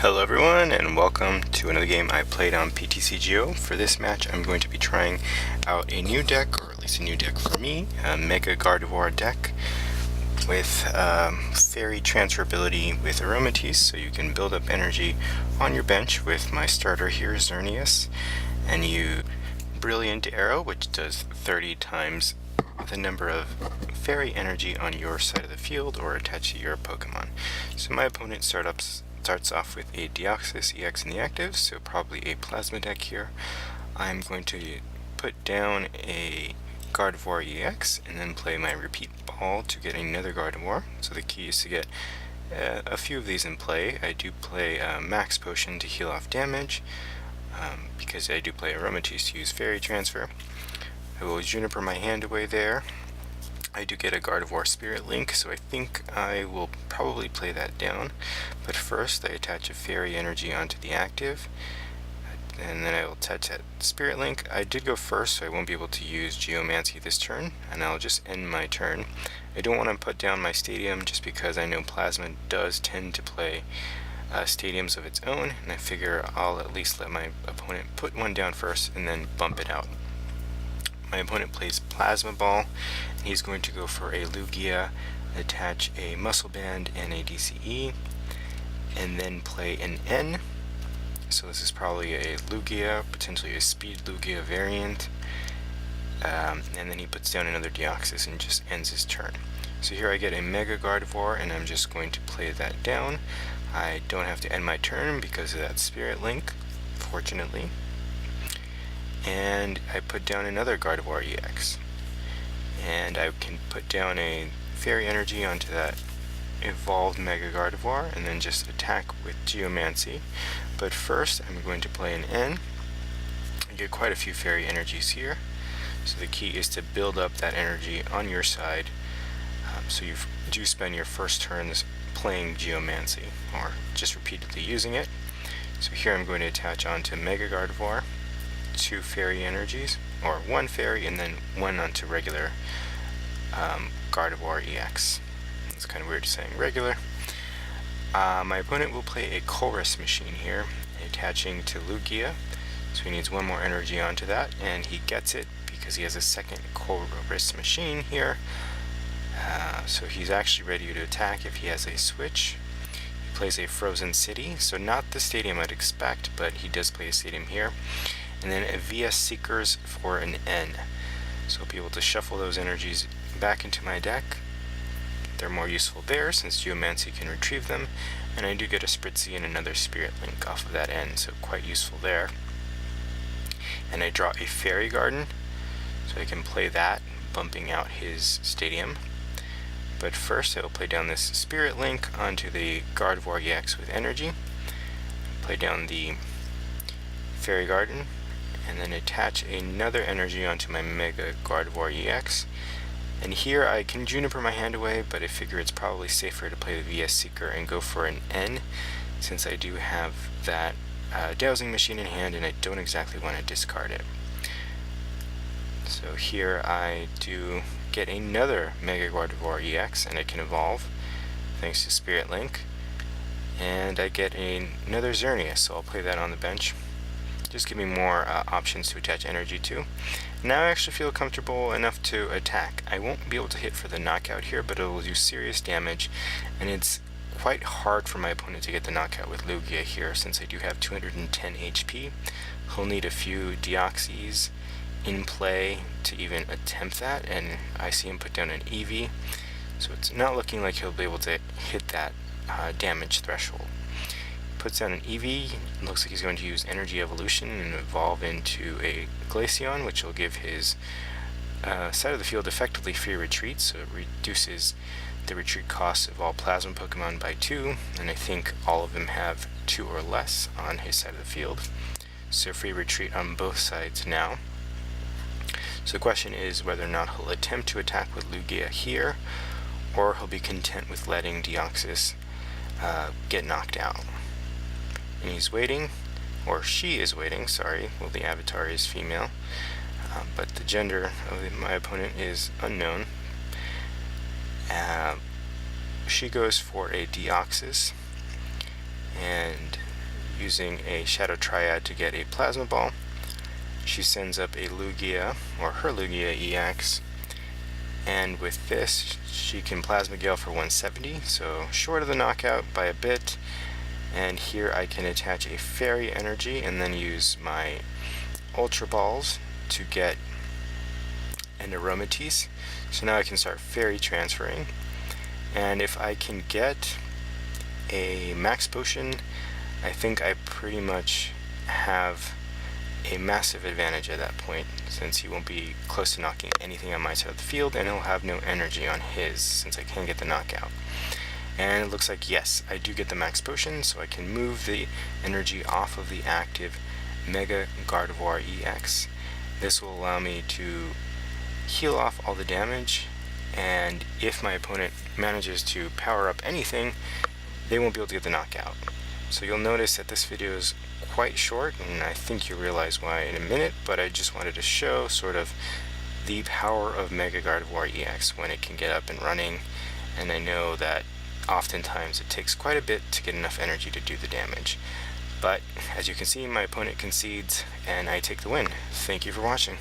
Hello everyone, and welcome to another game I played on PTCGO. For this match I'm going to be trying out a new deck, or at least a new deck for me, a Mega Gardevoir deck with fairy transferability with Aromatisse, so you can build up energy on your bench with my starter here, Xerneas, and you Brilliant Arrow, which does 30 times the number of fairy energy on your side of the field or attached to your Pokemon. So my opponent starts off with a Deoxys EX in the active, so probably a Plasma deck here. I'm going to put down a Gardevoir EX and then play my repeat ball to get another Gardevoir. So the key is to get a few of these in play. I do play Max Potion to heal off damage, because I do play Aromatisse to use Fairy Transfer. I will Juniper my hand away there. I do get a Gardevoir Spirit Link, so I think I will probably play that down. But first I attach a Fairy Energy onto the active, and then I will attach that Spirit Link. I did go first, so I won't be able to use Geomancy this turn, and I'll just end my turn. I don't want to put down my Stadium just because I know Plasma does tend to play stadiums of its own, and I figure I'll at least let my opponent put one down first and then bump it out. My opponent plays Plasma Ball, and he's going to go for a Lugia, attach a Muscle Band and a DCE, and then play an N. So this is probably a Lugia, potentially a Speed Lugia variant, and then he puts down another Deoxys and just ends his turn. So here I get a Mega Gardevoir, and I'm just going to play that down. I don't have to end my turn because of that Spirit Link, fortunately. And I put down another Gardevoir EX. And I can put down a Fairy Energy onto that evolved Mega Gardevoir and then just attack with Geomancy. But first I'm going to play an N. I get quite a few Fairy Energies here. So the key is to build up that energy on your side, so you do spend your first turns playing Geomancy, or just repeatedly using it. So here I'm going to attach onto Mega Gardevoir 2 Fairy Energies, or 1 Fairy and then 1 onto regular Gardevoir EX. It's kind of weird saying regular. My opponent will play a Chorus Machine here, attaching to Lugia, so he needs 1 more energy onto that, and he gets it because he has a second Chorus Machine here. So he's actually ready to attack if he has a switch. He plays a Frozen City, so not the stadium I'd expect, but he does play a stadium here. And then a VS Seekers for an N. So I'll be able to shuffle those energies back into my deck. They're more useful there since Geomancy can retrieve them, and I do get a Spritzy and another Spirit Link off of that N, so quite useful there. And I draw a Fairy Garden, so I can play that, bumping out his stadium. But first I will play down this Spirit Link onto the Gardevoir EX with energy, play down the Fairy Garden, and then attach another energy onto my Mega Gardevoir EX. And here I can Juniper my hand away, but I figure it's probably safer to play the VS Seeker and go for an N, since I do have that Dowsing Machine in hand and I don't exactly want to discard it. So here I do get another Mega Gardevoir EX, and it can evolve thanks to Spirit Link. And I get another Xerneas, so I'll play that on the bench. Just give me more options to attach energy to. Now I actually feel comfortable enough to attack. I won't be able to hit for the knockout here, but it will do serious damage, and it's quite hard for my opponent to get the knockout with Lugia here since I do have 210 HP. He'll need a few Deoxys in play to even attempt that, and I see him put down an Eevee, so it's not looking like he'll be able to hit that damage threshold. Puts down an Eevee, looks like he's going to use Energy Evolution and evolve into a Glaceon, which will give his side of the field effectively free retreat, so it reduces the retreat cost of all Plasma Pokemon by 2, and I think all of them have 2 or less on his side of the field, so free retreat on both sides now. So the question is whether or not he'll attempt to attack with Lugia here, or he'll be content with letting Deoxys get knocked out. And he's waiting, or she is waiting, sorry, well the avatar is female, but the gender of my opponent is unknown. She goes for a Deoxys, and using a Shadow Triad to get a Plasma Ball. She sends up a Lugia, or her Lugia EX, and with this she can Plasma Gale for 170, so short of the knockout by a bit. And here I can attach a Fairy Energy and then use my Ultra Balls to get an Aromatisse. So now I can start Fairy transferring, and if I can get a Max Potion, I think I pretty much have a massive advantage at that point, since he won't be close to knocking anything on my side of the field, and he'll have no energy on his since I can get the knockout. And it looks like, yes, I do get the Max Potion, so I can move the energy off of the active Mega Gardevoir EX. This will allow me to heal off all the damage, and if my opponent manages to power up anything, they won't be able to get the knockout. So you'll notice that this video is quite short, and I think you'll realize why in a minute, but I just wanted to show sort of the power of Mega Gardevoir EX when it can get up and running, and I know that oftentimes it takes quite a bit to get enough energy to do the damage. But as you can see, my opponent concedes and I take the win. Thank you for watching.